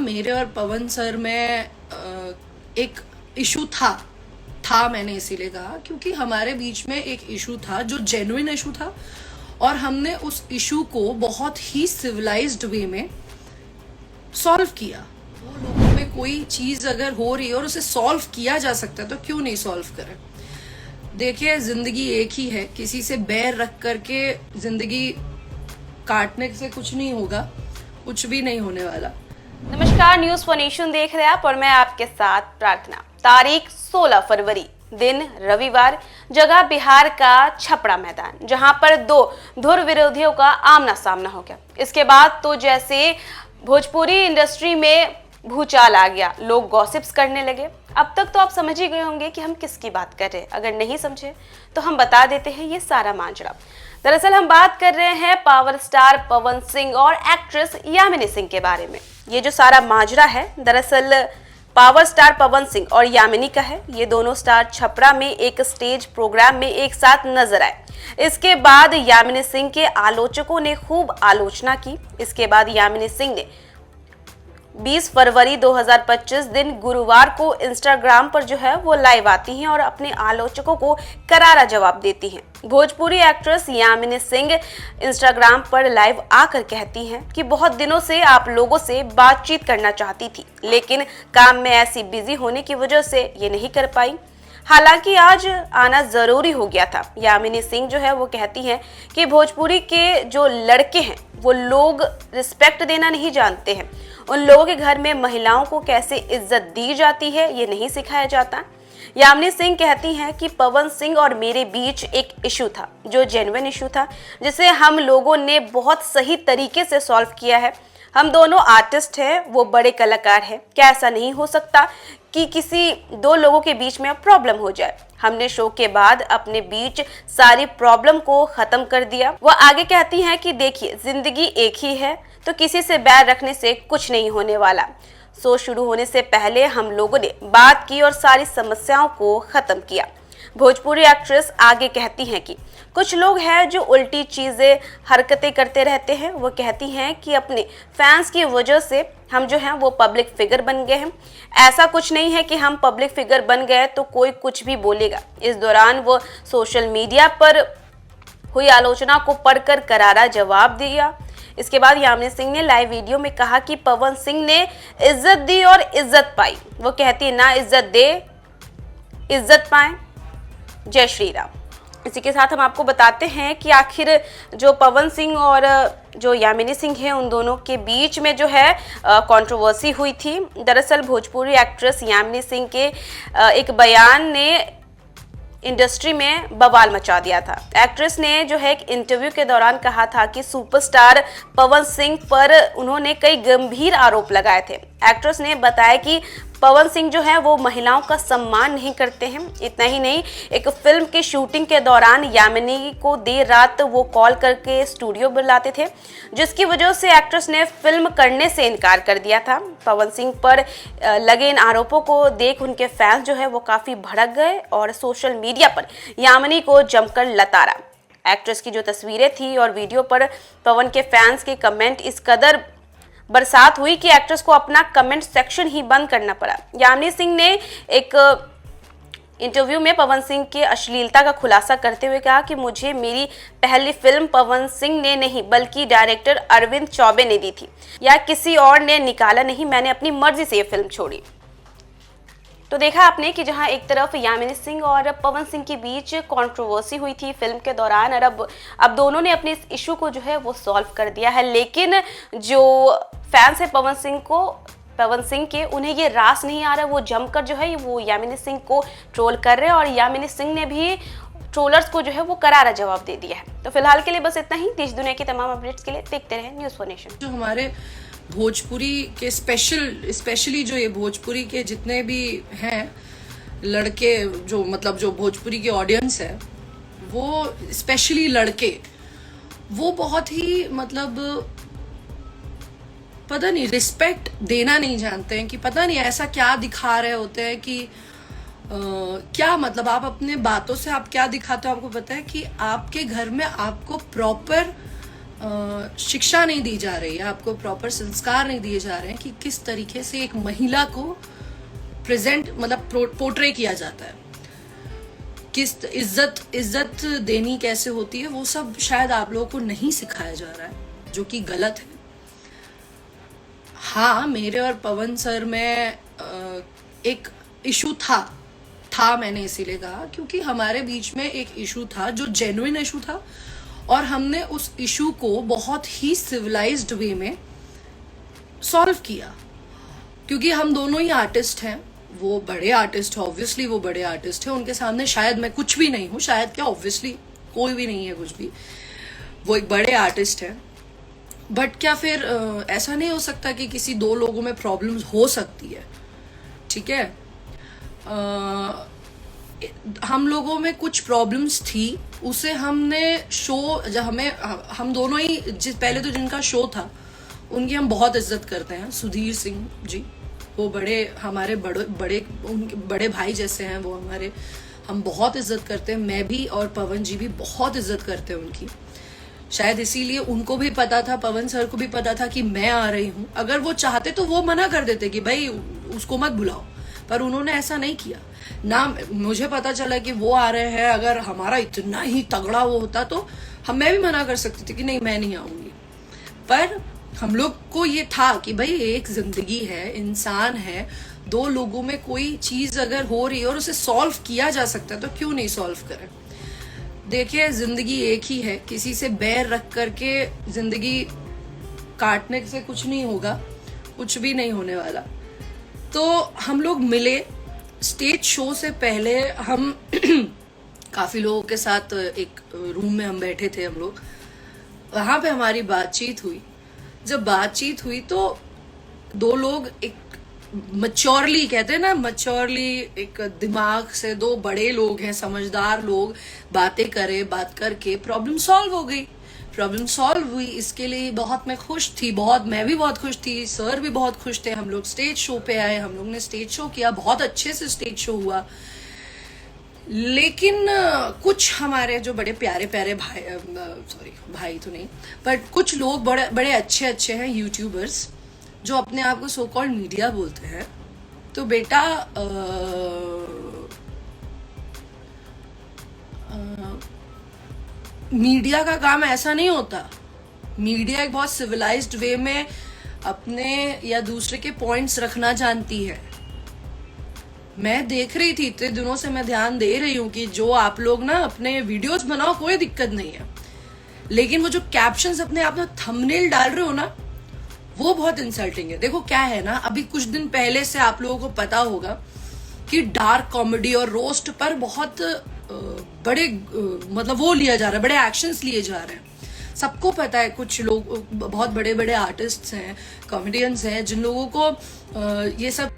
मेरे और पवन सर में एक इशू था मैंने इसीलिए कहा क्योंकि हमारे बीच में एक इशू था जो जेन्युइन इशू था और हमने उस इशू को बहुत ही सिविलाइज्ड वे में सॉल्व किया। वो लोगों में कोई चीज अगर हो रही है और उसे सॉल्व किया जा सकता है तो क्यों नहीं सॉल्व करें। देखिए, जिंदगी एक ही है, किसी से बैर रख करके जिंदगी काटने से कुछ नहीं होगा, कुछ भी नहीं होने वाला। नमस्कार, न्यूज फॉर नेशन देख रहे हैं आप और मैं आपके साथ प्रार्थना। तारीख 16 फरवरी, दिन रविवार, जगह बिहार का छपरा मैदान, जहां पर दो धुर विरोधियों का आमना सामना हो गया। इसके बाद तो जैसे भोजपुरी इंडस्ट्री में भूचाल आ गया, लोग गॉसिप्स करने लगे। अब तक तो आप समझ ही गए होंगे कि हम किसकी बात कर रहे हैं। अगर नहीं समझे तो हम बता देते हैं ये सारा माजरा। दरअसल हम बात कर रहे हैं पावर स्टार पवन सिंह और एक्ट्रेस यामिनी सिंह के बारे में। ये जो सारा माजरा है दरअसल पावर स्टार पवन सिंह और यामिनी का है। ये दोनों स्टार छपरा में एक स्टेज प्रोग्राम में एक साथ नजर आए। इसके बाद यामिनी सिंह के आलोचकों ने खूब आलोचना की। इसके बाद यामिनी सिंह ने 20 फरवरी 2025 दिन गुरुवार को इंस्टाग्राम पर जो है वो लाइव आती हैं और अपने आलोचकों को करारा जवाब देती हैं। भोजपुरी एक्ट्रेस यामिनी सिंह इंस्टाग्राम पर लाइव आकर कहती हैं कि बहुत दिनों से आप लोगों से बातचीत करना चाहती थी, लेकिन काम में ऐसी बिजी होने की वजह से ये नहीं कर पाई। हालांकि आज आना जरूरी हो गया था। यामिनी सिंह जो है वो कहती हैं कि भोजपुरी के जो लड़के हैं वो लोग रिस्पेक्ट देना नहीं जानते हैं। उन लोगों के घर में महिलाओं को कैसे इज्जत दी जाती है ये नहीं सिखाया जाता। यामिनी सिंह कहती हैं कि पवन सिंह और मेरे बीच एक इशू था जो जेन्युइन इशू था, जिसे हम लोगों ने बहुत सही तरीके से सॉल्व किया है। हम दोनों आर्टिस्ट हैं, वो बड़े कलाकार हैं। क्या ऐसा नहीं हो सकता कि किसी दो लोगों के बीच में प्रॉब्लम हो जाए? हमने शो के बाद अपने बीच सारी प्रॉब्लम को खत्म कर दिया। वो आगे कहती हैं कि देखिए, जिंदगी एक ही है तो किसी से बैर रखने से कुछ नहीं होने वाला। शो शुरू होने से पहले हम लोगों ने बात की और सारी समस्याओं को खत्म किया। भोजपुरी एक्ट्रेस आगे कहती हैं कि कुछ लोग हैं जो उल्टी चीजें हरकतें करते रहते हैं। वो कहती हैं कि अपने फैंस की वजह से हम जो हैं वो पब्लिक फिगर बन गए हैं। ऐसा कुछ नहीं है कि हम पब्लिक फिगर बन गए तो कोई कुछ भी बोलेगा। इस दौरान वो सोशल मीडिया पर हुई आलोचना को पढ़कर करारा जवाब दिया। इसके बाद यामिनी सिंह ने लाइव वीडियो में कहा कि पवन सिंह ने इज्जत दी और इज्जत पाई। वो कहती है ना इज्जत दे इज्जत पाए। जय श्री राम। इसी के साथ हम आपको बताते हैं कि आखिर जो पवन सिंह और जो यामिनी सिंह है उन दोनों के बीच में जो है कंट्रोवर्सी हुई थी। दरअसल भोजपुरी एक्ट्रेस यामिनी सिंह के एक बयान ने इंडस्ट्री में बवाल मचा दिया था। एक्ट्रेस ने जो है एक इंटरव्यू के दौरान कहा था कि सुपरस्टार पवन सिंह पर उन्होंने कई गंभीर आरोप लगाए थे। एक्ट्रेस ने बताया कि पवन सिंह जो है वो महिलाओं का सम्मान नहीं करते हैं। इतना ही नहीं, एक फिल्म की शूटिंग के दौरान यामिनी को देर रात वो कॉल करके स्टूडियो बुलाते थे, जिसकी वजह से एक्ट्रेस ने फिल्म करने से इनकार कर दिया था। पवन सिंह पर लगे इन आरोपों को देख उनके फैंस जो है वो काफ़ी भड़क गए और सोशल मीडिया पर यामिनी को जमकर लताड़ा। एक्ट्रेस की जो तस्वीरें थी और वीडियो पर पवन के फैंस के कमेंट इस कदर बरसात हुई कि एक्ट्रेस को अपना कमेंट सेक्शन ही बंद करना पड़ा। यामिनी सिंह ने एक इंटरव्यू में पवन सिंह की अश्लीलता का खुलासा करते हुए कहा कि मुझे मेरी पहली फिल्म पवन सिंह ने नहीं बल्कि डायरेक्टर अरविंद चौबे ने दी थी या किसी और ने निकाला नहीं, मैंने अपनी मर्जी से ये फिल्म छोड़ी। तो देखा आपने कि जहां एक तरफ यामिनी सिंह और पवन सिंह के बीच कंट्रोवर्सी हुई थी फिल्म के दौरान और अब दोनों ने अपने इस इशू को जो है वो सॉल्व कर दिया है। लेकिन जो फैंस है पवन सिंह के, उन्हें ये रास नहीं आ रहा। वो जमकर जो है वो यामिनी सिंह को ट्रोल कर रहे हैं और यामिनी सिंह ने भी ट्रोलर्स को जो है वो करारा जवाब दे दिया है। तो फिलहाल के लिए बस इतना ही। देश दुनिया की तमाम अपडेट्स के लिए देखते रहें न्यूज़ फॉर नेशन। जो हमारे भोजपुरी के स्पेशली जो ये भोजपुरी के जितने भी हैं लड़के, जो भोजपुरी के ऑडियंस है, वो स्पेशली लड़के, वो बहुत ही पता नहीं रिस्पेक्ट देना नहीं जानते हैं कि पता नहीं ऐसा क्या दिखा रहे होते हैं कि क्या आप अपने बातों से आप क्या दिखाते हो। आपको पता है कि आपके घर में आपको प्रॉपर शिक्षा नहीं दी जा रही है, आपको प्रॉपर संस्कार नहीं दिए जा रहे हैं कि किस तरीके से एक महिला को प्रेजेंट मतलब पोर्ट्रे किया जाता है, किस इज्जत देनी कैसे होती है, वो सब शायद आप लोगों को नहीं सिखाया जा रहा है, जो कि गलत है। हाँ, मेरे और पवन सर में एक इशू था मैंने इसीलिए कहा क्योंकि हमारे बीच में एक इशू था जो जेन्युइन इशू था, और हमने उस इशू को बहुत ही सिविलाइज्ड वे में सॉल्व किया, क्योंकि हम दोनों ही आर्टिस्ट हैं। वो बड़े आर्टिस्ट है, ऑब्वियसली वो बड़े आर्टिस्ट है, उनके सामने शायद मैं कुछ भी नहीं हूँ, शायद क्या, ऑब्वियसली कोई भी नहीं है कुछ भी, वो एक बड़े आर्टिस्ट है। बट क्या फिर ऐसा नहीं हो सकता कि किसी दो लोगों में प्रॉब्लम्स हो सकती है, ठीक है। हम लोगों में कुछ प्रॉब्लम्स थी, उसे हमने शो, जब हम दोनों ही पहले तो जिनका शो था उनकी हम बहुत इज्जत करते हैं, सुधीर सिंह जी, वो हमारे बड़े भाई जैसे हैं, वो हम बहुत इज्जत करते हैं। मैं भी और पवन जी भी बहुत इज्जत करते हैं उनकी, शायद इसीलिए उनको भी पता था, पवन सर को भी पता था कि मैं आ रही हूँ। अगर वो चाहते तो वो मना कर देते कि भाई उसको मत बुलाओ, पर उन्होंने ऐसा नहीं किया ना। मुझे पता चला कि वो आ रहे हैं, अगर हमारा इतना ही तगड़ा वो होता तो मैं भी मना कर सकती थी कि नहीं मैं नहीं आऊंगी, पर हम लोग को ये था कि भाई एक जिंदगी है, इंसान है, दो लोगों में कोई चीज अगर हो रही है और उसे सॉल्व किया जा सकता है तो क्यों नहीं सॉल्व करें। देखिए, जिंदगी एक ही है, किसी से बैर रख करके जिंदगी काटने से कुछ नहीं होगा, कुछ भी नहीं होने वाला। तो हम लोग मिले स्टेज शो से पहले, हम काफी लोगों के साथ एक रूम में हम बैठे थे, हम लोग वहां पे हमारी बातचीत हुई। जब बातचीत हुई तो दो लोग एक मैच्योरली, कहते हैं ना मैच्योरली, एक दिमाग से दो बड़े लोग हैं, समझदार लोग, बात करके प्रॉब्लम सॉल्व हो गई। प्रॉब्लम सॉल्व हुई, इसके लिए बहुत मैं खुश थी, मैं भी बहुत खुश थी, सर भी बहुत खुश थे। हम लोग स्टेज शो पे आए, हम लोग ने स्टेज शो किया, बहुत अच्छे से स्टेज शो हुआ। लेकिन कुछ हमारे जो बड़े प्यारे भाई, भाई तो नहीं, बट कुछ लोग बड़े अच्छे हैं यूट्यूबर्स, जो अपने आप को सो कॉल्ड मीडिया बोलते हैं। तो बेटा मीडिया का काम ऐसा नहीं होता। मीडिया एक बहुत सिविलाइज्ड वे में अपने या दूसरे के पॉइंट्स रखना जानती है। मैं देख रही थी, इतने दिनों से मैं ध्यान दे रही हूँ कि जो आप लोग ना अपने वीडियोस बनाओ, कोई दिक्कत नहीं है, लेकिन वो जो कैप्शंस अपने आप में थंबनेल डाल रहे हो ना, वो बहुत इंसल्टिंग है। देखो क्या है ना, अभी कुछ दिन पहले से आप लोगों को पता होगा कि डार्क कॉमेडी और रोस्ट पर बहुत बड़े मतलब वो लिया जा रहा है, बड़े एक्शंस लिए जा रहे हैं। सबको पता है, कुछ लोग बहुत बड़े आर्टिस्ट्स हैं, कॉमेडियंस हैं, जिन लोगों को ये सब